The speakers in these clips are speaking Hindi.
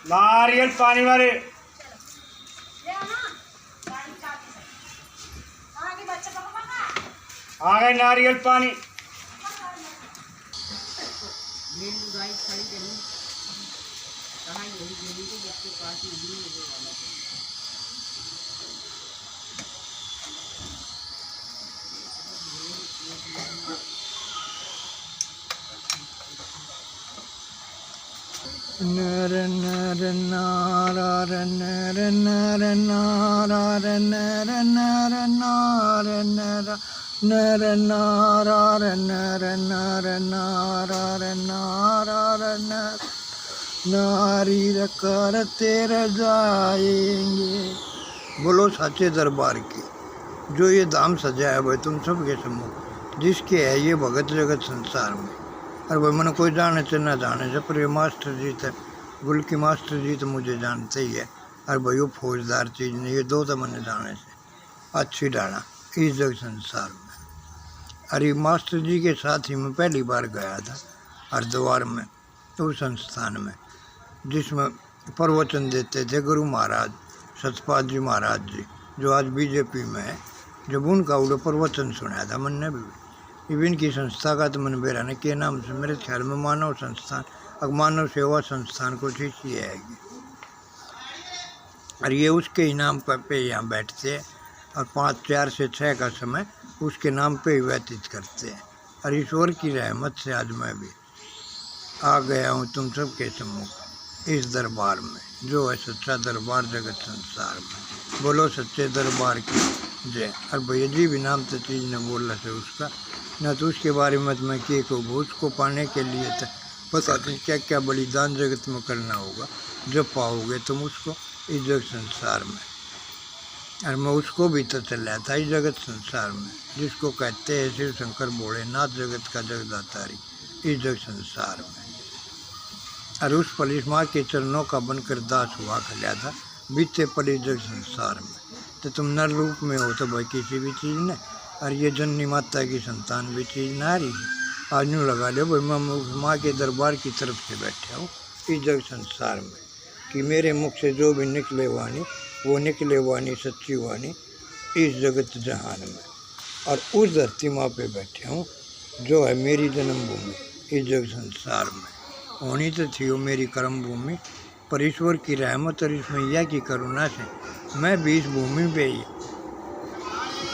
नारियल पानी वाले आ गए नारियल पानी। नर नर नार नर नर नार नर नर नार नर नर नार नर नर नार नार नर नारी करते जाएंगे। बोलो सच्चे दरबार की जो ये धाम सजाया भाई तुम सबके सम्मुख, जिसके है ये भगत जगत संसार में। और भाई मैंने कोई जाने से ना जाने से, पर ये मास्टर जी थे, गुल की मास्टर जी तो मुझे जानते ही है। और भाई वो फौजदार चीज़ नहीं, ये दो तो मैंने जाने से अच्छी डाला इस जग संसार में। अरे मास्टर जी के साथ ही मैं पहली बार गया था हरिद्वार में, उस संस्थान में जिसमें प्रवचन देते थे गुरु महाराज सतपाल जी महाराज जी, जो आज बीजेपी में है। जब उनका उड़ो प्रवचन सुनाया था मैंने भी, इवन की संस्था का तो मैंने बेरा ने के नाम से, मेरे ख्याल में मानव संस्थान, अब मानव सेवा संस्थान को ठीक ही आएगी। और ये उसके ही नाम पे यहाँ बैठते हैं और 5, 4 से 6 का समय उसके नाम पे ही व्यतीत करते हैं। और ईश्वर की रहमत से आज मैं भी आ गया हूँ तुम सबके सम्मुख इस दरबार में, जो है सच्चा दरबार जगत संसार में। बोलो सच्चे दरबार की जय। और भैया जी भी नाम तो चीज़ ने बोला से उसका, न तो उसके बारे में मैं के कहूँ। उसको पाने के लिए तो पता नहीं क्या क्या बलिदान जगत में करना होगा, जब पाओगे तुम उसको इस जगत संसार में। और मैं उसको भी तो चलाया था इस जगत संसार में, जिसको कहते हैं शिव शंकर भोलेनाथ जगत का जगदातारी इस जगत संसार में। और उस पलिस माँ के चरणों का बनकर दास हुआ खलिया था बीते पलिस जगत संसार में। तो तुम नर रूप में हो तो भाई किसी भी चीज़ ने, और ये जननी माता की संतान भी चीज़ ना रही है। आज यूँ लगा लो भाई मैं उस माँ के दरबार की तरफ से बैठा हूँ इस जगत संसार में, कि मेरे मुख से जो भी निकले वाणी वो निकले वाणी सच्ची वाणी इस जगत जहान में। और उस धरती माँ पे बैठे हूँ जो है मेरी जन्मभूमि इस जगत संसार में। होनी तो थी वो मेरी कर्म भूमि, पर ईश्वर की रहमत और इस मैया की करुणा से मैं भी इस भूमि पे ही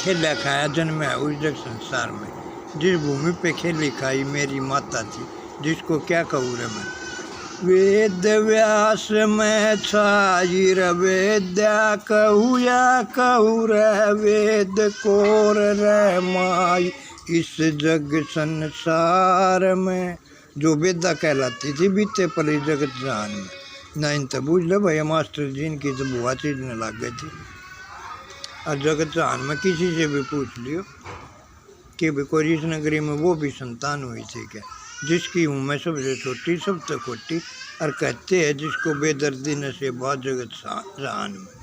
खेला खाया जन्मा उस जग संसार में। जिस भूमि पे खेली खाई मेरी माता थी, जिसको क्या कहूँ रे मैं। वेद व्यास में छाई वेद्या कहू या कहू रे, वेद कोर रे माई इस जग संसार में। जो वेदा कहलाती थी बीते पली जगत जान में। नहीं तो बूझ लो भैया मास्टर जी की तो बुआ चीज न लग गई थी। और जगत जहान में किसी से भी पूछ लियो कि भी कोई इस नगरी में वो भी संतान हुई थी क्या, जिसकी हूँ मैं सबसे छोटी सब तो खोटी। और कहते हैं जिसको बेदर्दी न से बात जगत जहान में।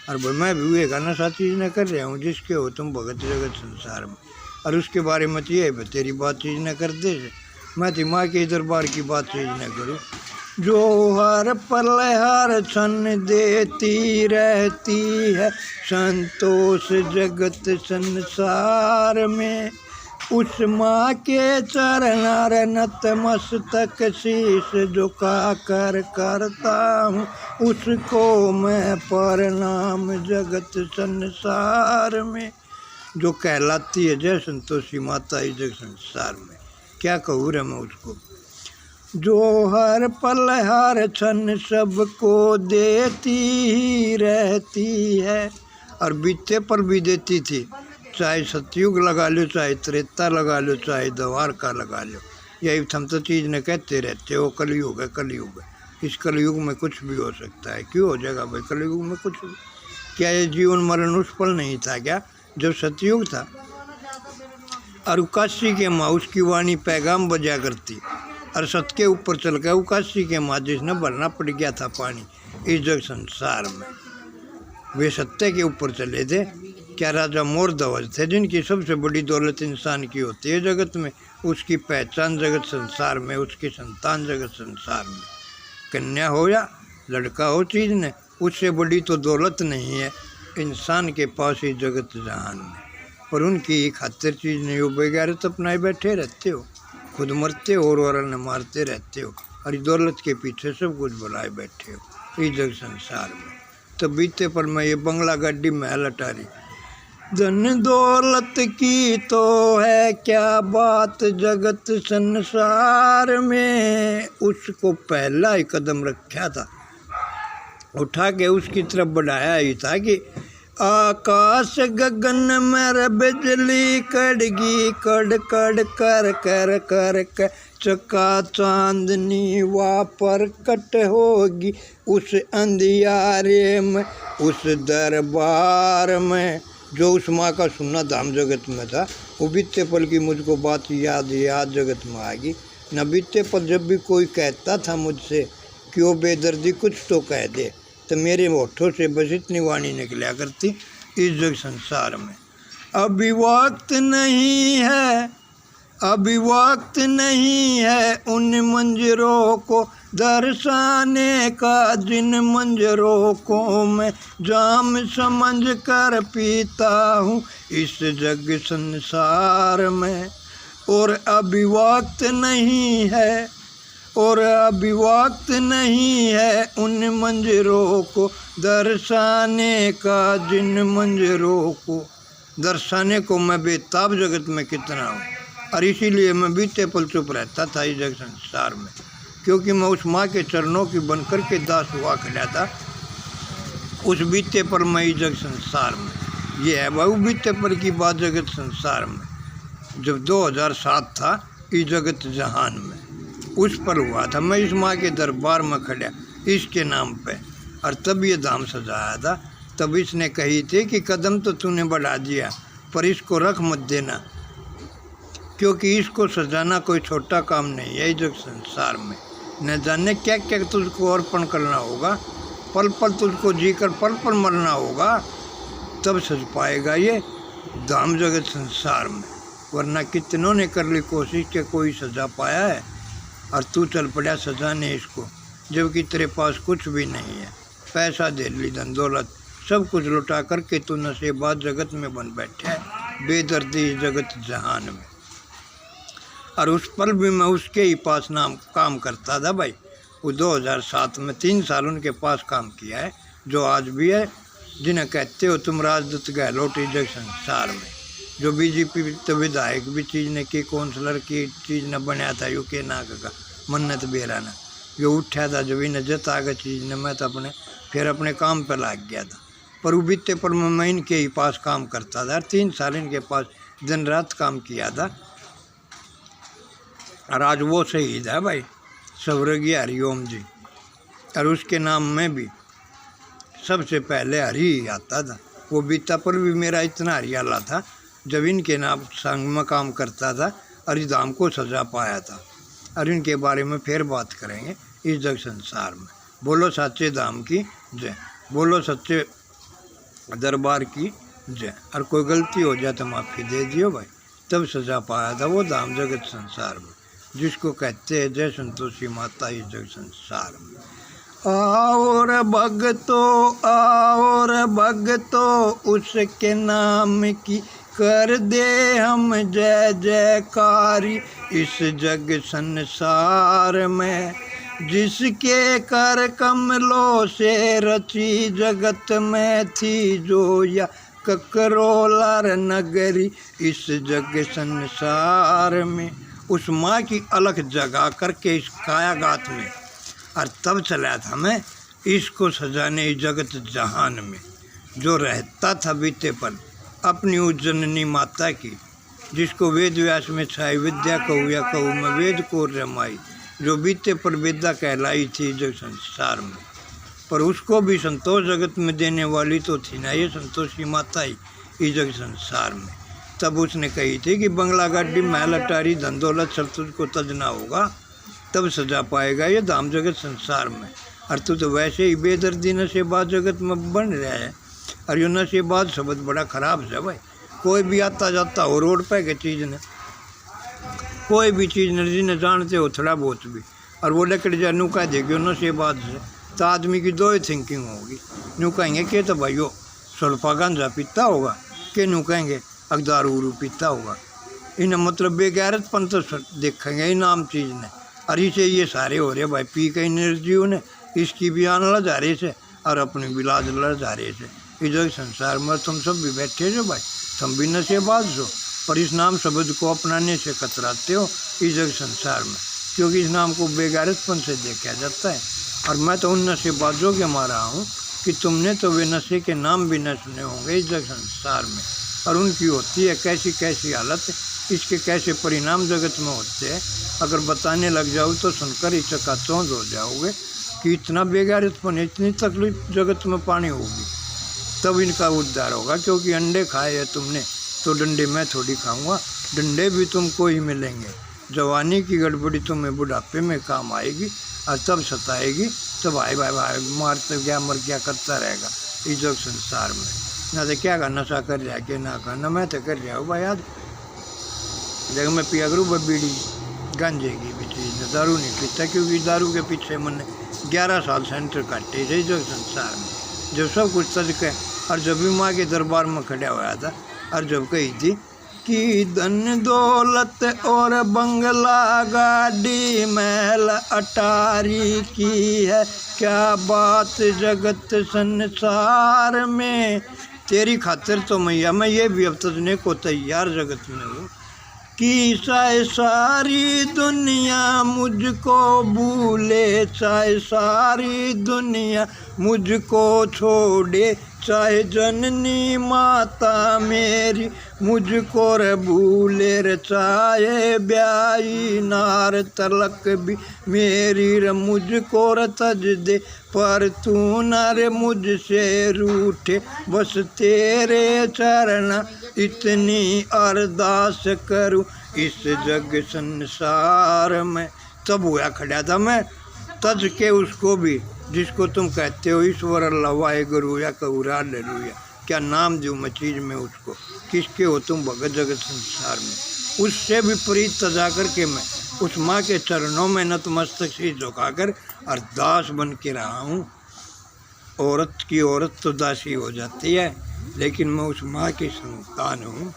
और भाई मैं भी हुए का नशा चीज़ न कर रहा हूँ, जिसके हो तुम भगत जगत संसार में। और उसके बारे में तो ये तेरी बात चीज़ न कर दे, मैं तो माँ के दरबार की बात चीज़ न करूँ। जो हर पल हर क्षण देती रहती है संतोष जगत संसार में, उस माँ के चरण नतमस्तक शीश झुका कर करता हूँ, उसको मैं प्रणाम जगत संसार में। जो कहलाती है जय संतोषी माता इस जग संसार में, क्या कहूँ रे मैं उसको। जो हर पल हर क्षण सबको देती ही रहती है, और बीते पर भी देती थी। चाहे सतयुग लगा लो, चाहे त्रेता लगा लो, चाहे द्वार का लगा लो, यही हम तो चीज़ ने कहते रहते हो कलयुग है कलयुग है। इस कलयुग में कुछ भी हो सकता है, क्यों हो जाएगा भाई कलयुग में कुछ भी। क्या ये जीवन मरण उस पल नहीं था क्या जब सतयुग था। और उकासी के माँ उसकी वाणी पैगाम बजा करती, और सत के ऊपर चल गया उकासी के माँ जिसने भरना पड़ गया था पानी इस जग संसार में। वे सत्य के ऊपर चले थे। क्या राजा मोर ध्वज थे, जिनकी सबसे बड़ी दौलत इंसान की होती है जगत में, उसकी पहचान जगत संसार में, उसकी संतान जगत संसार में। कन्या हो या लड़का हो चीज़ ने, उससे बड़ी तो दौलत नहीं है इंसान के पास ही जगत जहान में। पर उनकी खातिर चीज़ नहीं हो, बेगैरत अपनाए बैठे रहते हो, खुद मरते हो और ने मारते रहते हो, और दौलत के पीछे सब कुछ बुलाए बैठे हो इस जग संसार में। तो बीते पर मैं ये बंगला गाड़ी महल अटारी, धन दौलत की तो है क्या बात जगत संसार में, उसको पहला ही कदम रखा था, उठा के उसकी तरफ बढ़ाया ही था कि आकाश गगन में बिजली कड़गी कड़ कड़ कर कर कर कर, चका चांदनी वापर कट होगी उस अंधियारे में, उस दरबार में। जो उस माँ का सुनना धाम जगत में था, वो बीते पल की मुझको बात याद जगत में आ गई। न बीते पल जब भी कोई कहता था मुझसे कि वो बेदर्दी कुछ तो कह दे, तो मेरे होठों से बस इतनी वाणी निकला करती इस जग संसार में, अभी वक्त नहीं है, अभी वक्त नहीं है उन मंजरों को दर्शाने का, जिन मंजरों को मैं जाम समझ कर पीता हूँ इस जग संसार में। और अभी वक्त नहीं है, और अभी वक्त नहीं है उन मंजरों को दर्शाने का, जिन मंजरों को दर्शाने को मैं बेताब जगत में कितना हूँ। और इसीलिए मैं बीते पल चुप रहता था इस जग संसार में, क्योंकि मैं उस माँ के चरणों की बनकर के दास हुआ खड़ा था उस बीते पल में इस जग संसार में। ये है बहु बीते पल की बात जगत संसार में, जब 2007 था इस जगत जहान में, उस पर हुआ था। मैं इस माँ के दरबार में खड़ा इसके नाम पे, और तब ये धाम सजाया था। तब इसने कही थी कि कदम तो तूने बढ़ा दिया, पर इसको रख मत देना, क्योंकि इसको सजाना कोई छोटा काम नहीं है। जग संसार में न जाने क्या क्या तुझको अर्पण करना होगा, पल पल तुझको जीकर पल पल मरना होगा, तब सज पाएगा ये धाम जगत संसार में। वरना कितनों ने कर ली कोशिश कि कोई सजा पाया है, और तू चल पड़ा सजाने इसको, जबकि तेरे पास कुछ भी नहीं है। पैसा दे ली, धन दौलत सब कुछ लुटा करके तू नशेबाज जगत में बन बैठा है, बेदर्दी जगत जहान में। और उस पल भी मैं उसके ही पास नाम काम करता था भाई। वो 2007 में 3 साल उनके पास काम किया है, जो आज भी है, जिन्हें कहते हो तुम राजदूत गहलोत इस जग संसार में। जो बीजेपी तो विधायक भी चीज़ ने की, काउंसलर की चीज़ ने बनाया था यूके नाग का मन्नत बेरा ने, जो उठा था जब इन्हें जत आ गया चीज़ ने, मैं तो फिर अपने काम पर लग गया था। पर वो बीते पर मैं इनके ही पास काम करता था, 3 साल इनके पास दिन रात काम किया था। और आज वो शहीद है भाई, स्वर्गीय हरिओम जी, और उसके नाम में भी सबसे पहले हरि ही आता था। वो बीता पर भी मेरा इतना हरियाला था जब इनके नाम संग में काम करता था और इस धाम को सजा पाया था। और इनके बारे में फिर बात करेंगे इस जग संसार में। बोलो सच्चे धाम की जय, बोलो सच्चे दरबार की जय। और कोई गलती हो जाए तो माफ़ी दे दियो भाई, तब सजा पाया था वो धाम जगत संसार में, जिसको कहते हैं जय संतोषी माता इस जग संसार में। आओ रे भगतो उसके नाम की कर दे हम जय जयकारी इस जग संसार में। जिसके कर कमलों से रची जगत में थी जो या ककरोलर नगरी इस जग संसार में। उस माँ की अलग जगा करके इस कायागात में, और तब चला था मैं इसको सजाने इस जगत जहान में, जो रहता था बीते पल अपनी उस जननी माता की, जिसको वेद व्यास में छाई विद्या कहूँ या कहूँ मैं वेद को रमाई, जो बीते पर विद्या कहलाई थी जग संसार में। पर उसको भी संतोष जगत में देने वाली तो थी ना ये संतोषी माता ही इस जग संसार में। तब उसने कही थी कि बंगला गाड़ी महल अटारी धन दौलत सब तुझको तजना होगा, तब सजा पाएगा ये धाम जगत संसार में। और तू तो वैसे ही बेदर्दी नशेबाज जगत में बन रहा है। और ये नशेबाज शब्द बड़ा ख़राब है भाई। कोई भी आता जाता हो रोड पे के चीज़ ने, कोई भी चीज़ ने जिन्हें जानते हो थोड़ा बहुत भी, और वो लकड़ जानू कह देगी नशेबाज से, तो आदमी की दो ही थिंकिंग होगी। यूँ कहेंगे कि तो भाइयों सुल्फा गांजा पीता होगा, कि यूँ कहेंगे अगदारू उरू पीता होगा। इन्हें मतलब बेगैरतपन तो देखेंगे ही नाम चीज़ ने। और इसे ये सारे हो रहे भाई पी के निर्जीव ने, इसकी भी आन ला जा रहे से और अपनी भी लाज लड़ जा रहे से। इधर संसार में तुम सब भी बैठे जो भाई, तुम भी नशेबाज हो, पर इस नाम शब्द को अपनाने से कतराते हो इधर संसार में, क्योंकि इस नाम को बेगैरतपन से देखा जाता है। और मैं तो उन नशेबाजों के मारा हूँ कि तुमने तो वे नशे के नाम भी न सुने होंगे इस संसार में, और उनकी होती है कैसी कैसी हालत, इसके कैसे परिणाम जगत में होते हैं। अगर बताने लग जाओ तो सुनकर ही चकाचौंध हो जाओगे कि इतना बेगैरतपन, इतनी तकलीफ जगत में पानी होगी, तब इनका उद्धार होगा। क्योंकि अंडे खाए है तुमने तो डंडे मैं थोड़ी खाऊंगा, डंडे भी तुमको ही मिलेंगे। जवानी की गड़बड़ी तुम्हें बुढ़ापे में काम आएगी और तब सताएगी, तब भाई भाई भाई मारते क्या मर क्या करता रहेगा इस जग संसार में। ना तो क्या का नशा कर रहा कि ना करना, मैं तो कर रहा हूँ भाई। आज जगह मैं पिया करूँ बीड़ी गांजे की भी चीज़, दारू नहीं पीता, क्योंकि दारू के पीछे मैंने 11 साल सेंटर काटे थे जो संसार में, जब सब कुछ तज के। और जब भी माँ के दरबार में खड़ा हुआ था और जब कही थी कि धन दौलत और बंगला गाड़ी महल अटारी की है क्या बात जगत संसार में, तेरी खातिर तो मैया मैं ये भी अब तजने को तैयार जगत में हूँ कि चाहे सारी दुनिया मुझको भूले, चाहे सारी दुनिया मुझको छोड़े, चाहे जननी माता मेरी मुझको रे भूले रे, चाहे ब्याई नार तलक भी मेरी रे मुझको रे तज दे, पर तू न रे मुझसे रूठे, बस तेरे चरण इतनी अरदास करूं इस जग संसार में। तब हुआ खड़ा था मैं तज के उसको भी जिसको तुम कहते हो ईश्वर अल्लाह वाहेगुरु या कबूरा लेलुया, क्या नाम दूँ मैं चीज़ में उसको, किसके हो तुम भगत जगत संसार में। उससे भी प्रीत तजा करके मैं उस माँ के चरणों में नतमस्तक से झुकाकर और दास बन के रहा हूँ। औरत की औरत तो दासी हो जाती है, लेकिन मैं उस माँ की संतान हूँ,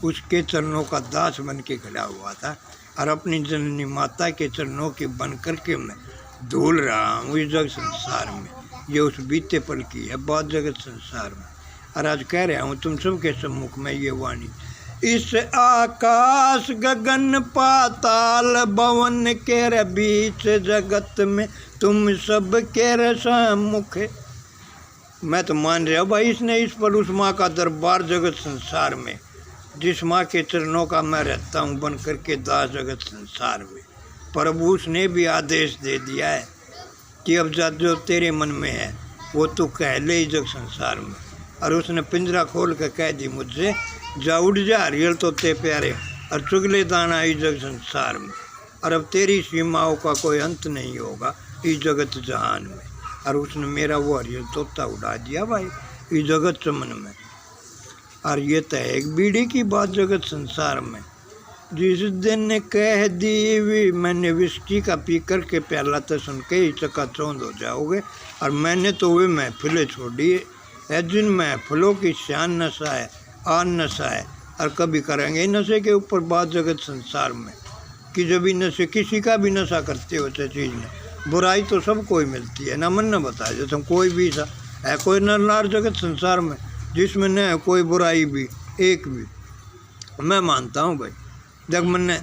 उसके चरणों का दास बन के खड़ा हुआ था और अपनी जननी माता के चरणों के बन करके मैं धूल रहा हूँ इस जगत संसार में। ये उस बीते पल की है बात जगत संसार में। और आज कह रहा हूँ तुम सबके सम्मुख में ये वाणी, इस आकाश गगन पाताल भवन के बीच जगत में तुम सब के सम्मुख। मैं तो मान रहा हूँ भाई इसने इस पर उस माँ का दरबार जगत संसार में, जिस माँ के चरणों का मैं रहता हूँ बन करके दास जगत संसार में। प्रभु उसने भी आदेश दे दिया है कि अब जो तेरे मन में है वो तू कह ले जग संसार में। और उसने पिंजरा खोल कर कह दी मुझसे, जा उड़ जा हरियल तोते प्यारे और चुगले दाना इस जग संसार में। और अब तेरी सीमाओं का कोई अंत नहीं होगा इस जगत जहान में। और उसने मेरा वो हरियल तोता उड़ा दिया भाई इस जगत चमन में। और ये तो है एक बीड़ी की बात जगत संसार में। जिस दिन कह दी मैंने विस्की का पी कर के प्याला तो सुन के ही चकाचौंध हो जाओगे। और मैंने तो वे महफिलें छोड़ी है जिन महफिलों की शान नशा है, आन नशा है। और कभी करेंगे नशे के ऊपर बात जगत संसार में कि जब भी नशे किसी का भी नशा करते होते चीज़ में, बुराई तो सबको ही मिलती है ना। मन न बताए जैसे हम कोई भी सा है कोई नर नार जगत संसार में जिसमें न है कोई बुराई भी एक भी। मैं मानता हूँ भाई जब मैंने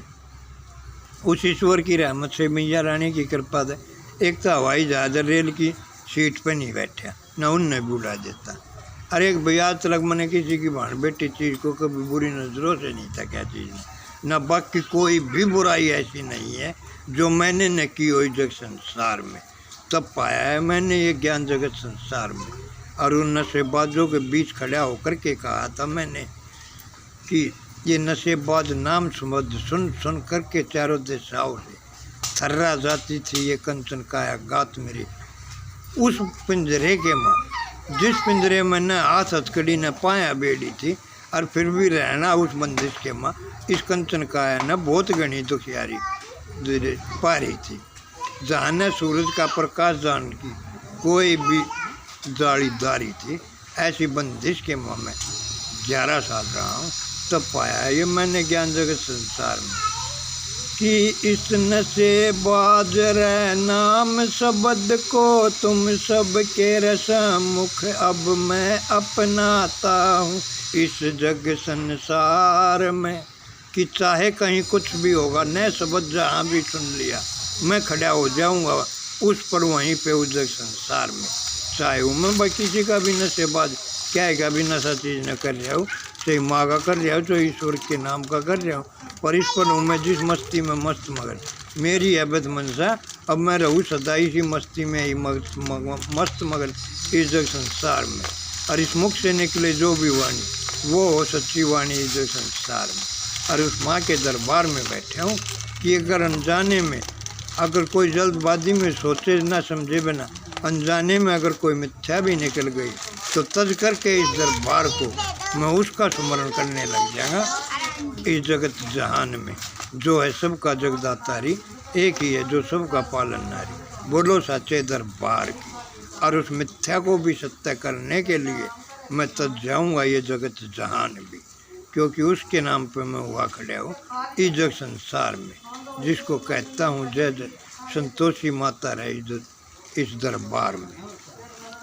उस ईश्वर की रहमत से मैया रानी की कृपा से एक तो हवाई जहाज रेल की सीट पे नहीं बैठा ना उनने बुला देता। अरे एक भैया तलक मैंने किसी की भाण बेटी चीज़ को कभी बुरी नज़रों से नहीं था क्या चीज़ में ना, बाकी कोई भी बुराई ऐसी नहीं है जो मैंने न की हो जग संसार में। तब पाया है मैंने ये ज्ञान जगत संसार में। और उन नशेबाजों के बीच खड़ा होकर के कहा था मैंने कि ये नशेबाज नाम सुमद सुन सुन करके चारों दिशाओं से थर्रा जाती थी ये कंचन काया गात मेरी। उस पिंजरे के माँ जिस पिंजरे में न हाथ हथकड़ी न पाया बेड़ी थी और फिर भी रहना उस बंदिश के माँ, इस कंचन काया न बहुत घनी दुखियारी पा रही थी। जहाँ न सूरज का प्रकाश जान की कोई भी दाढ़ी थी, ऐसी बंदिश के मुँह में 11 साल रहा हूँ तब पाया है ये मैंने ज्ञान जगत संसार में कि इस नशे बाज रे नाम शब्द को तुम सब के रसम मुख अब मैं अपनाता हूँ इस जग संसार में। कि चाहे कहीं कुछ भी होगा, नए शब्द जहाँ भी सुन लिया मैं खड़ा हो जाऊँगा उस पर वहीं पे उस जग संसार में। चाहे हूँ मैं किसी का भी नशेबाज, क्या का भी नशा चीज़ न कर रहा हूँ, चाहे माँ का कर रहा हूँ, चाहे ईश्वर के नाम का कर रहा हूँ, पर इस पर हूँ मैं जिस मस्ती में मस्त मगन। मेरी अबद मनसा अब मैं रहूँ सदा इसी मस्ती में ही मस्त मगन इस जग संसार में। और इस मुख से निकले जो भी वाणी वो हो सच्ची वाणी इस जग संसार में। और उस माँ के दरबार में बैठे हूँ कि अगर अनजाने में अगर कोई जल्दबाजी में सोचे ना समझे बिना अनजाने में अगर कोई मिथ्या भी निकल गई तो तज करके इस दरबार को मैं उसका स्मरण करने लग जाऊँगा इस जगत जहान में जो है सबका जगदातारी, एक ही है जो सबका पालनहारी। बोलो साचे दरबार की। और उस मिथ्या को भी सत्य करने के लिए मैं तज जाऊँगा ये जगत जहान भी, क्योंकि उसके नाम पे मैं हुआ खड़ा हूँ इस जग संसार में, जिसको कहता हूँ जय जय संतोषी माता रहे इस दरबार में।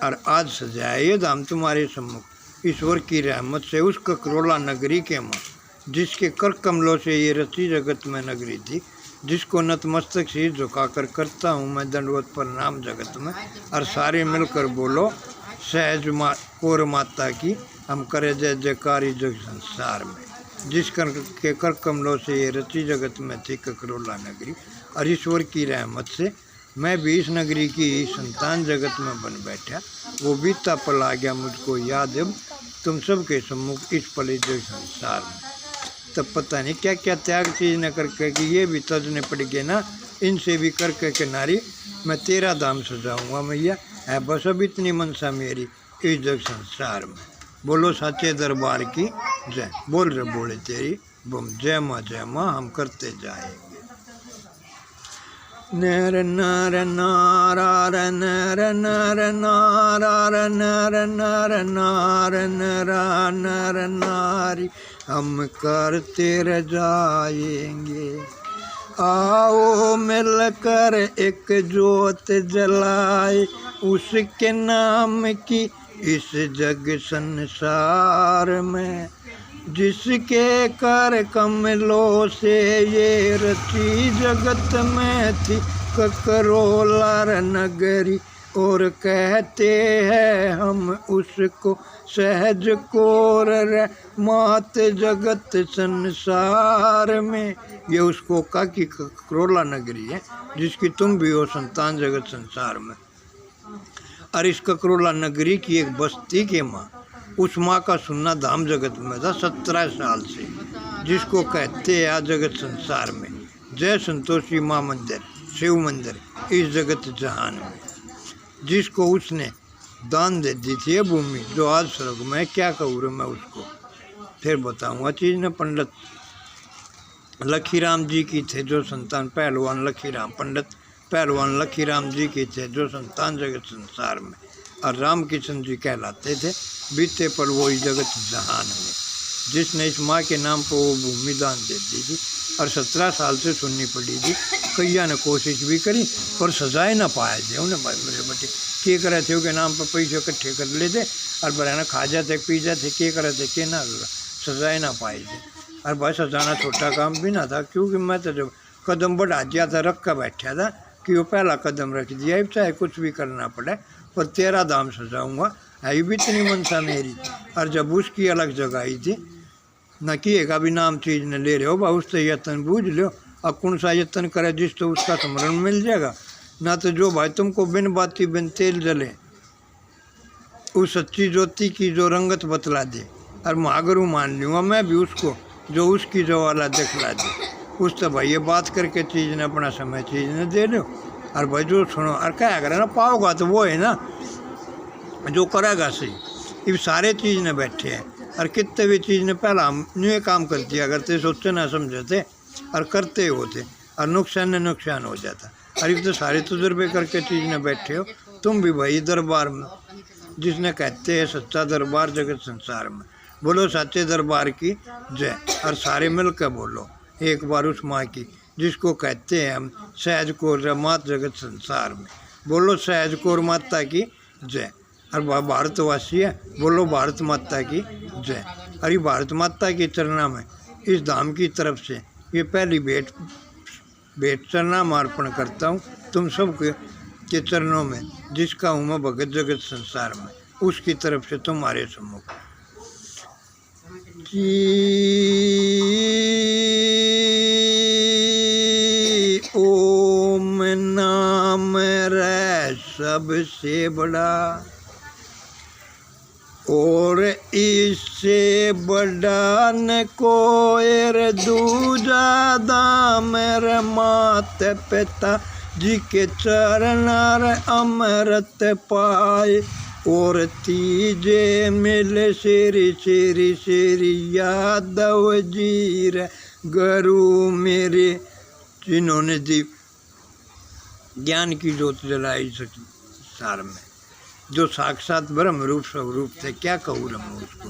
और आज सजाया ये धाम तुम्हारे सम्मुख ईश्वर की रहमत से उस ककरोला नगरी के माँ, जिसके कर कमलों से ये रची जगत में नगरी थी, जिसको नतमस्तक शीर झुकाकर करता हूँ मैं दंडवत प्रणाम जगत में। और सारे मिलकर बोलो सहज कौर माता की हम करे जय जयकार जग संसार में। जिस के कर कमलों से ये रची जगत में थी ककरोला नगरी, और ईश्वर की रहमत से मैं भी इस नगरी की संतान जगत में बन बैठा। वो बीता पल आ गया मुझको याद अब तुम सब के सम्मुख इस पल जग संसार में। तब पता नहीं क्या क्या त्याग चीज न करके कि ये भी तजने पड़ गए ना, इनसे भी करके के नारी मैं तेरा दाम सजाऊंगा मैया, है बस अब इतनी मनसा मेरी इस जग संसार में। बोलो साचे दरबार की जय। बोल रहे बोले तेरी बम जय माँ हम करते जाएंगे। नर नर नारार नर नर नारार नर नर नार नरा नर नारी हम करते रह जाएंगे। आओ मिलकर एक जोत जलाए उसके नाम की इस जग संसार में, जिसके कर कमलों से ये रची जगत में थी ककरोला नगरी। और कहते हैं हम उसको सहज कोर मात जगत संसार में। ये उसको का की ककरोला नगरी है जिसकी तुम भी हो संतान जगत संसार में। और इस ककरोला नगरी की एक बस्ती के माँ, उस माँ का सुनना धाम जगत में था 17 साल से, जिसको कहते हैं आज जगत संसार में जय संतोषी माँ मंदिर शिव मंदिर इस जगत जहान में, जिसको उसने दान दे दी थी ये भूमि जो आज स्वर्ग में। क्या कहूँ मैं उसको फिर बताऊँगा चीज़ ने। पंडित लखीराम जी की थे जो संतान, पहलवान लखीराम, पंडित पहलवान लखीराम जी की थे जो संतान जगत संसार में, और राम किशन जी कहलाते थे बीते पर वो इस जगत जहान में, जिसने इस माँ के नाम पर वो भूमि दान दे दी थी। और 17 साल से सुननी पड़ी थी, कैया ने कोशिश भी करी पर सजाए ना पाए थे उन्हें। भाई मेरे बेटे के करे थे के नाम पर पैसे इकट्ठे कर लेते और बराना खा जाते पी जाते, के करे थे के ना सजाए ना पाए थे। और भाई सजाना छोटा काम भी ना था, क्योंकि मैं तो जब कदम बढ़ा दिया था रख कर बैठा था कि वो पहला कदम रख दिया, चाहे कुछ भी करना पड़े पर तेरा दाम सजाऊँगा है भी इतनी मनसा मेरी। और जब उसकी अलग जगह आई थी न किएगा भी नाम चीज़ न ले रहे हो बा उससे यत्न बूझ लो, और कौन सा यत्न करे जिस तो उसका स्मरण मिल जाएगा। ना तो जो भाई तुमको बिन बाती बिन तेल जले उस सच्ची ज्योति की जो रंगत बतला दे, और महागुरु मान लूँगा मैं भी उसको जो उसकी जो वाला दिखला दे, उस तो भाई ये बात करके चीज़ ने अपना समय चीज़ ने दे लो। और भाई जो सुनो और क्या करे ना पाओगा तो वो है ना जो करेगा सही। ये सारे चीज़ ने बैठे हैं और कितने भी चीज़ ने पहला हम न्यू काम कर दिया करते, सोचते ना समझते और करते होते, और नुकसान ने नुकसान हो जाता। और एक तो सारे तजुर्बे करके चीज़ ने बैठे हो तुम भी वही दरबार में, जिसने कहते हैं सच्चा दरबार जगत संसार में। बोलो सच्चे दरबार की जय। और सारे मिल कर बोलो एक बार उस माँ की, जिसको कहते हैं हम सहज कौर मात जगत संसार में। बोलो सहज कौर माता की जय। और भारतवासी है, बोलो भारत माता की जय। अरे भारत माता की चरणा में इस धाम की तरफ से ये पहली भेंट चरणाम अर्पण करता हूँ तुम सब के चरणों में, जिसका हूँ मैं भगत जगत संसार में, उसकी तरफ से तुम्हारे सम्मुख। ओम नाम रे सबसे बड़ा, और इससे बड़ा न कोई दूजा दाम रे मात पिता जी के चरण अमृत पाए। और तीजे मिल श्री श्री श्री यादव जी रे गुरु मेरे, जिन्होंने जी ज्ञान की ज्योत जलाई संसार में, जो साक्षात ब्रह्म रूप स्वरूप थे। क्या कहूँ रम उसको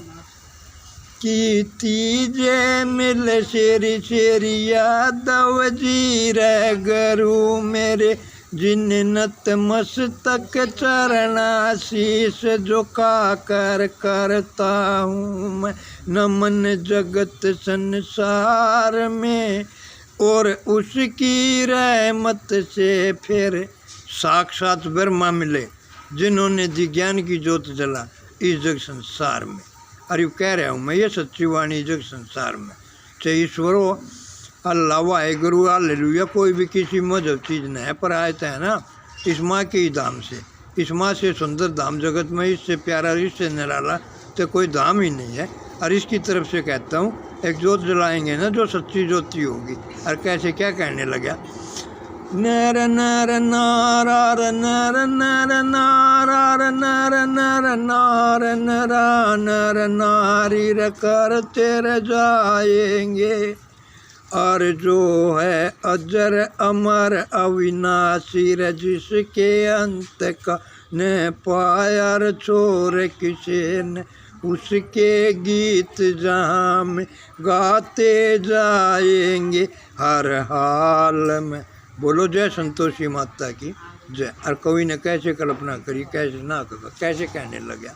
कि तीजे मिल श्री श्री यादव जी रे गुरु मेरे, जिन नत मस्तक चरणाशीष झुका कर करता हूँ मैं नमन जगत संसार में। और उसकी रहमत से फिर साक्षात ब्रह्मा मिले, जिन्होंने दी ज्ञान की ज्योत जला इस जग संसार में। अरे कह रहा हूँ मैं ये सच्ची वाणी जग संसार में, चाहे ईश्वरो अल्लाह वाहे गुरु हालेलुया, कोई भी किसी मजहब चीज़ नहीं है, पर आयता है ना इस माँ के ही धाम से। इस माँ से सुंदर धाम जगत में, इससे प्यारा, इससे निराला तो कोई धाम ही नहीं है। और इसकी तरफ से कहता हूँ एक ज्योत जलाएंगे ना जो सच्ची ज्योति होगी। और कैसे क्या कहने लगा, नर नर नारार नर नर नारार नर नर नार नरा नर नारी करते रह जाएंगे। और जो है अजर अमर अविनाशी रे, जिसके अंत का न पाया छोर किसे ने, उसके गीत जहाँ में गाते जाएंगे हर हाल में। बोलो जय संतोषी माता की जय। और कवि ने कैसे कल्पना करी, कैसे ना कर, कैसे कहने लगा,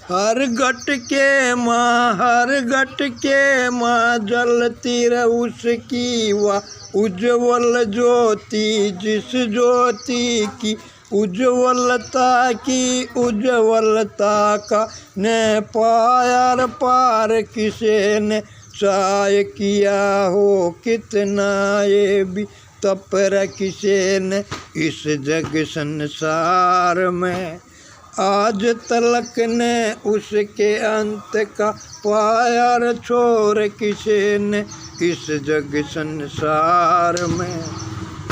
हर घट के माँ हर घट के माँ जलती रह उसकी वाह उज्ज्वल ज्योति, जिस ज्योति की उज्ज्वलता का न पाया पार किसे ने चाय किया हो कितना ये भी तपर किसे ने इस जग संसार में। आज तलक ने उसके अंत का पाया छोर किसे ने इस जग संसार में।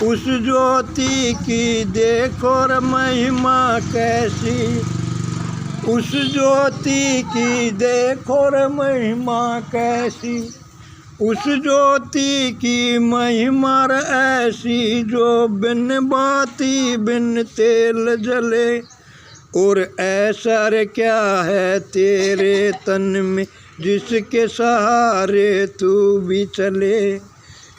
उस ज्योति की देखो र महिमा कैसी, उस ज्योति की देखो र महिमा कैसी, उस ज्योति की महिमा ऐसी जो बिन बाती बिन तेल जले। और ऐसा रे क्या है तेरे तन में जिसके सहारे तू भी चले।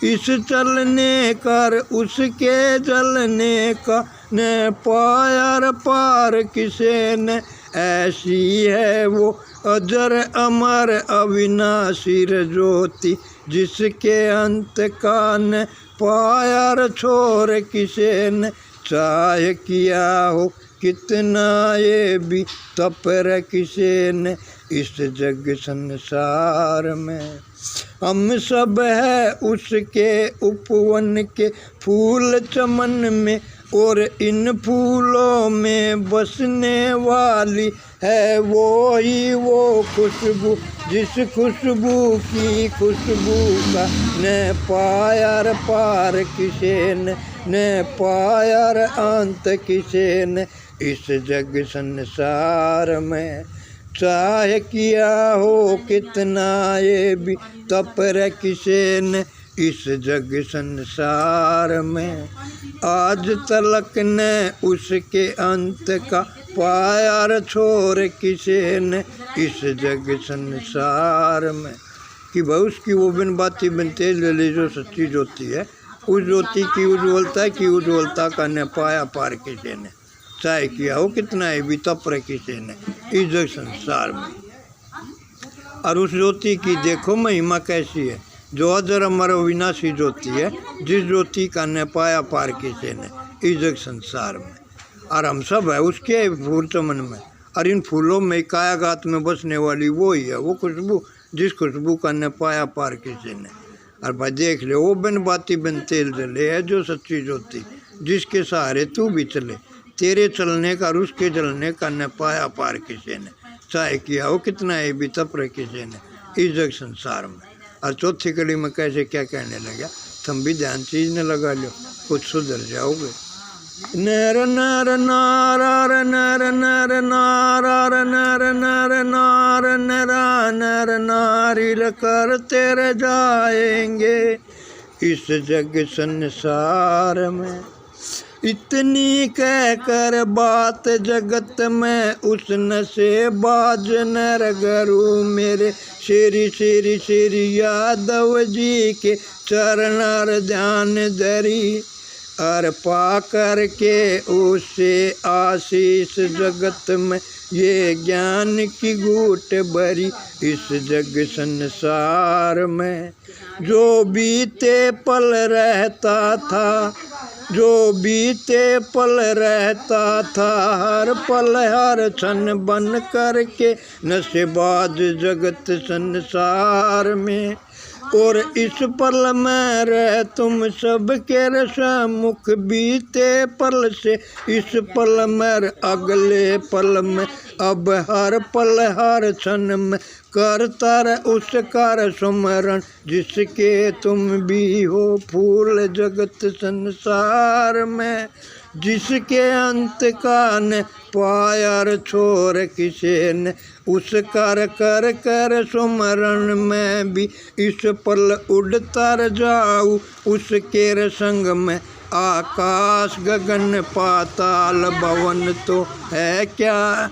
इस चलने कर उसके जलने का न पाया पार किसे न, ऐसी है वो अजर अमर अविनाशी ज्योति, जिसके अंत का न पाया छोर किसे न चाहे किया हो कितना ये भी तपर किसे ने इस जग संसार में। हम सब है उसके उपवन के फूल चमन में, और इन फूलों में बसने वाली है वो ही वो खुशबू, जिस खुशबू की खुशबू का न पाया पार किसे न पाया अंत किसे न इस जग संसार में। चाहे किया हो कितना ये भी तपर किसे ने इस जग संसार में, आज तलक ने उसके अंत का पाया रे छोर किसे ने इस जग संसार में। कि भाई उसकी वो बिन बाती बिन तेज ले जो सच्ची ज्योति है, उस ज्योति की उज्ज्वलता का न पाया पार किसी ने, चाहे किया हो कितना है भी तप रहे किसी ने इस जग संसार में। और उस ज्योति की देखो महिमा कैसी है, जो अजर अमर विनाशी ज्योति है, जिस ज्योति का न पाया पार किसी ने इस जग संसार में। और हम सब है उसके फूल चमन में, और इन फूलों में कायागात में बसने वाली वो ही है, वो खुशबू जिस खुशबू का न पाया पार किसी ने। और भाई देख ले वो बिन बाती बिन तेल जले है जो सच्ची ज्योति, जिसके सहारे तू भी चले, तेरे चलने का और उसके जलने का न पाया पार किसी ने, चाहे किया हो कितना है भी तप रहे किसी ने इस जग संसार में। और चौथी कड़ी में कैसे क्या कहने लगा, तुम भी ध्यान चीज न लगा लो, कुछ सुधर जाओगे। नर नर नार नर नर नार नर नर नार नरा नर नारिल करते रह जाएंगे इस जग संसार में। इतनी कह कर बात जगत में उस नशे बाज नर गरु मेरे श्री श्री श्री यादव जी के चरणार ध्यान धरी, और पा कर के उसे आशीष जगत में ये ज्ञान की घूट भरी इस जग संसार में। जो बीते पल रहता था, जो बीते पल रहता था, हर पल हर क्षण बन करके नशेबाज जगत संसार में। और इस पल में रह तुम सबके रसमुख बीते पल से, इस पल में अगले पल में, अब हर पल हर क्षण में करता रह उसका सुमरण, जिसके तुम भी हो फूल जगत संसार में। जिसके अंत का न पाया रे छोर किसे ने, उस कर कर कर सुमरण में भी इस पल उड़ता जाऊँ उसके संग में। आकाश गगन पाताल भवन तो है क्या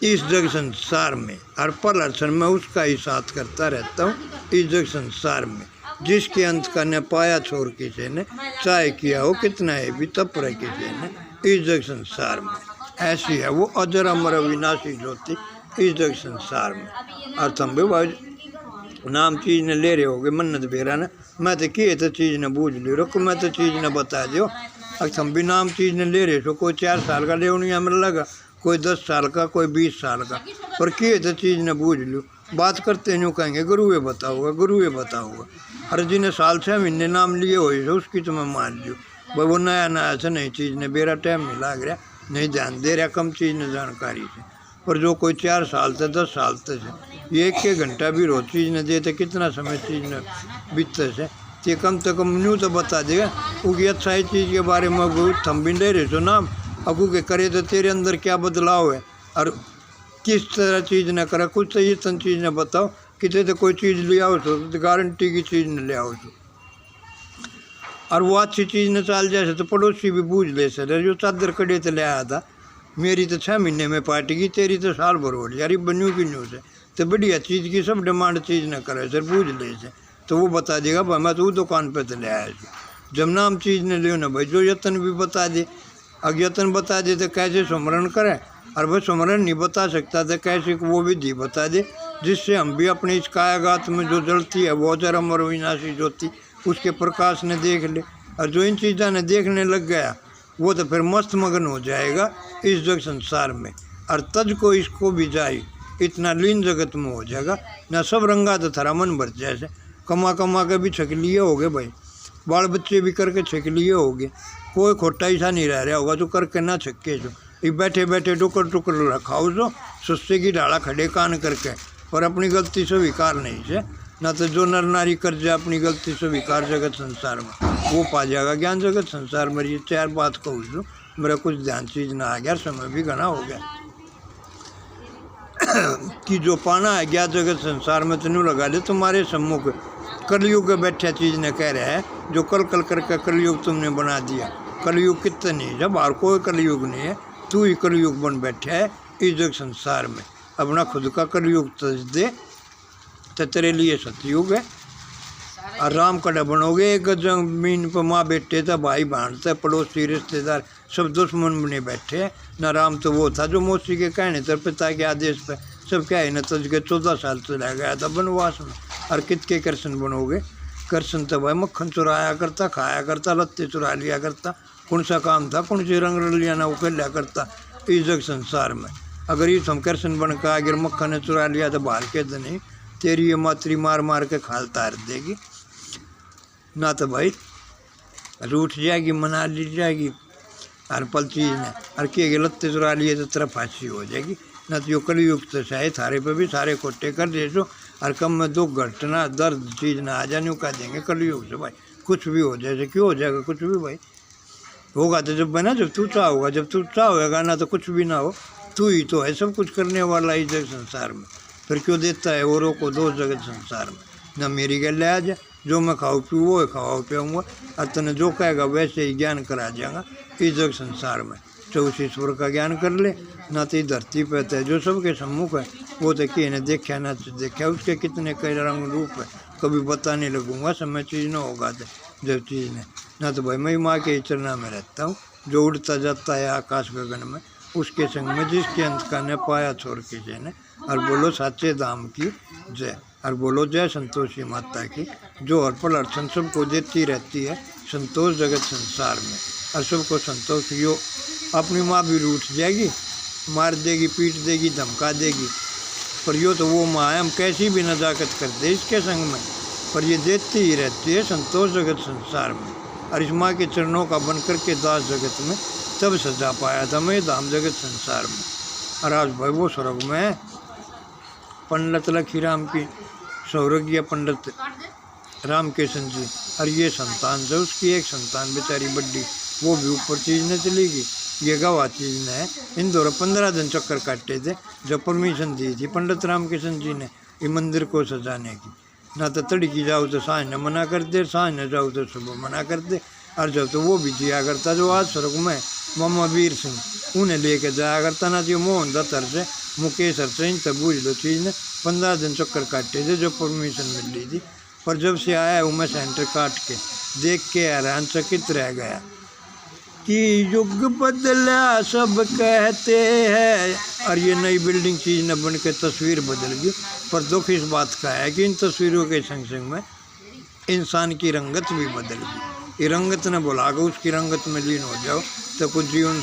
इस जग संसार में, हर पल हर क्षण में उसका ही साथ करता रहता हूँ इस जग संसार में। जिसके अंत का न पाया छोर किसी ने, चाहे किया हो कितना है भी तप रहे किसी ने इस जग संसार में। ऐसी है वो अजर अमर अविनाशी ज्योति इस जग संसार में। और तुम भी भाई नाम चीज़ ने ले रहे होगे मन्नत बेरा ने, मैं तो किए तो चीज़ ने बूझ ली, रुको मैं तो चीज़ ने बता दो। अब तुम भी नाम चीज़ ने ले रहे हो, कोई 4 साल का लेवनिया में लगा, कोई 10 साल का, कोई 20 साल का, पर किए तो चीज़ ने बूझ लो। बात करते यूँ कहेंगे गुरुए बताऊँगा गुरुए बताऊँगा। अरे जिन्हें साल 6 महीने नाम लिए हो उसकी तो मैं मान लो भाई, वो नया नया से नई चीज़ ने बेरा टाइम नहीं लग रहा, नहीं ध्यान दे रहा कम चीज़ ने जानकारी से। पर जो कोई 4 साल से 10 साल तक से ये 1 घंटा भी रोज चीज़ ने देते, कितना समय चीज़ ने बीतते से, ये कम से कम न्यू तो बता देगा क्योंकि अच्छा ही चीज़ के बारे में थम भी ले रहे हो नाम, अगू के करे तो तेरे अंदर क्या बदलाव है और किस तरह चीज़ न करे, कुछ तो ये तन चीज़ न बताओ कितने तो कोई चीज़ ले आओ तो गारंटी की चीज़ न ले आओ तो। और वो अच्छी चीज़ न चाल जाए तो पड़ोसी भी बूझ ले सर, जो चादर कड़े तो ले आया था मेरी तो 6 महीने में पार्टी की, तेरी तो साल भर हो रही यार बनू की न्यूज़ है, तो बढ़िया चीज़ की सब डिमांड चीज़ न करे सर बूझ ले से, तो वो बता देगा भाई मैं तो वो दुकान पर तो ले आया जब नाम चीज़ ने लियो ना भाई, जो यतन भी बता दे, अगर यतन बता दे तो कैसे सुमरण करें, और वह सुमरण नहीं बता सकता तो कैसे वो विधि बता दे जिससे हम भी अपने इस कायागात में जो जलती है वो अजर अमर विनाशी ज्योति उसके प्रकाश ने देख ले। और जो इन चीज़ों ने देखने लग गया वो तो फिर मस्त मगन हो जाएगा इस जग संसार में, और तज को इसको भी जाए इतना लीन जगत में हो जाएगा ना, सब रंगा तो थारा मन भर जैसे कमा कमा के भी छक लिए होगे भाई, बाल बच्चे भी करके छक लिए होगे, कोई खोटा ऐसा नहीं रह रहा होगा जो करके ना छक्के जो ये बैठे बैठे टुकर टुकर रखाओ जो सुस्ते की ढाला खड़े कान करके, पर अपनी गलती स्वीकार नहीं से ना, तो जो नर नारी कर जाए अपनी गलती स्वीकार जगत संसार में वो पा जाएगा ज्ञान जगत संसार में। ये 4 बात कहूँ जो मेरा कुछ ध्यान चीज़ ना आ गया, समय भी घना हो गया कि जो पाना है ज्ञान जगत संसार में तो नहीं लगा दे तुम्हारे सम्मुख कलयुग में बैठा चीज़ ने कह रहा है जो कल कल करके कलयुग तुमने बना दिया। कलयुग कितने जब और कोई कलयुग नहीं है, तू ही कलयुग बन बैठा है इस जग संसार में। अपना खुद का कलयुग तज दे तो तेरे लिए सतयुग है। और राम कड़ा बनोगे एक जमीन पर माँ बेटे था, भाई बहन था, पड़ोसी रिश्तेदार सब दुश्मन बने बैठे। न राम तो वो था जो मौसी के कहने तर पिता के आदेश पर सब क्या है न तज के 14 साल चला गया था वनवास में। और कितके कृष्ण बनोगे? कृष्ण तो भाई मक्खन चुराया करता, खाया करता, लत्ते चुरा लिया करता, कौन सा काम था, कौन सी रंग लिया ना वो कर लिया करता इस जग संसार में। अगर ये हम कृष्ण बन का अगर मक्खन ने चुरा लिया तो बाहर के तो नहीं, तेरी ये मातरी मार मार के खाल तार देगी ना। तो भाई रूठ जाएगी, मना ली जाएगी हर पल चीज़ ने। और के लत्ते चुरा लिए तो तरफ फांसी हो जाएगी ना। तो यो कलयुग तो चाहे थारे पे भी सारे कोटे कर दे सो। और कम में दुख घटना दर्द चीज़ ना आ जाने का देंगे कलयुग से भाई। कुछ भी हो जाए क्यों हो जाएगा, कुछ भी भाई होगा तो जब बना जब तू चाहोगा, जब तू चाहोगा ना तो कुछ भी ना हो। तू ही तो है सब कुछ करने वाला इस जगत संसार में। फिर क्यों देता है औरों को दो जगत संसार में। ना मेरी गल आ जा, जो मैं खाऊँ पीऊँ वो खावा पीऊँगा और तने जो कहेगा वैसे ही ज्ञान करा जाएगा इस जगत संसार में। तो उस ईश्वर का ज्ञान कर ले ना। तो धरती पर है जो सबके सम्मुख है वो तो किए ने देखा ना तो देखा, उसके कितने कई रंग रूप है कभी बताने लगूंगा समय चीज़ ना होगा तो जब चीज़ ने ना। तो भाई मैं माँ के चरना में रहता हूँ जो उड़ता जाता है आकाश गगन में, उसके संग में जिसके अंत का न पाया छोड़ किसी ने। और बोलो साचे धाम की जय। और बोलो जय संतोषी माता की जो हर पल अर्चन सबको देती रहती है संतोष जगत संसार में। और सबको संतोष यो अपनी माँ भी रूठ जाएगी, मार देगी, पीट देगी, धमका देगी, पर यो तो वो माँ है हम कैसी भी नजाकत करते इसके संग में, पर ये देती ही रहती है संतोष जगत संसार में। और इस माँ के चरणों का बन कर के दास जगत में तब सजा पाया था मैं धाम जगत संसार में। और आज भाई वो स्वर्ग में पंडित लखी राम की सौरज्ञ पंडित राम किशन जी। और ये संतान जो उसकी एक संतान बेचारी बड्डी वो भी ऊपर चीज़ ने चलेगी। ये गवाह चीज़ ने इन दौरान 15 दिन चक्कर काटे थे जब परमिशन दी थी पंडित राम किशन जी ने ये मंदिर को सजाने की। ना तो तड़की जाओ तो सांझ ने मना कर दे, सांझ ने जाओ तो सुबह मना कर दे। और जब तो वो भी जिया करता जो आज स्वर्ग में मामा वीर सिंह उन्हें लेके जाया करता ना। जो मोहन दत्तर से मुकेश से इन तब बूझ लो चीज़ ने 15 दिन चक्कर काटे थे जो परमिशन मिल रही थी। पर जब से आया हूँ मैं सेंटर काट के देख के हैरान चकित रह गया कि युग बदला सब कहते हैं। और ये नई बिल्डिंग चीज़ न बन के तस्वीर बदल गई। पर दुख इस बात का है कि इन तस्वीरों के संग संग में इंसान की रंगत भी बदल गई। ये रंगत ने बुला कर उसकी रंगत में लीन हो जाओ तो कुछ जीवन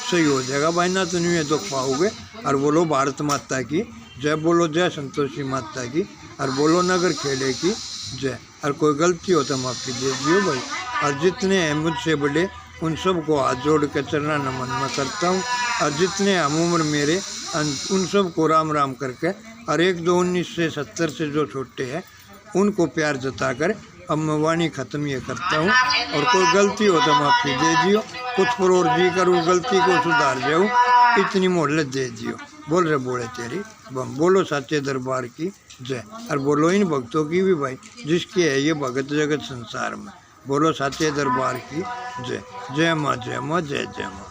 सही हो जाएगा भाई, ना तो नहीं दुख पाओगे। और बोलो भारत माता की जय, बोलो जय संतोषी माता की, और बोलो नगर खेड़े की जय। और कोई गलती हो तो माफ़ी दे दियो भाई। और जितने हैं मुझसे बड़े उन सबको हाथ जोड़ के चरना नमन मैं करता हूँ। और जितने हम उम्र मेरे उन सबको राम राम करके, और 1-2-1970 से जो छोटे हैं उनको प्यार जताकर अब मैं वाणी ख़त्म ये करता हूँ। और कोई गलती हो तो माफ़ी दे दियो, कुछ पर जी करूँ गलती को सुधार जाऊँ इतनी मोहलत दे दियो। बोल रहे बोले तेरी बम, बोलो सच्चे दरबार की जय। और बोलो इन भक्तों की भी भाई जिसकी है ये भगत जगत संसार में। बोलो सच्चे दरबार की जय। जय माँ, जय माँ, जय जय माँ।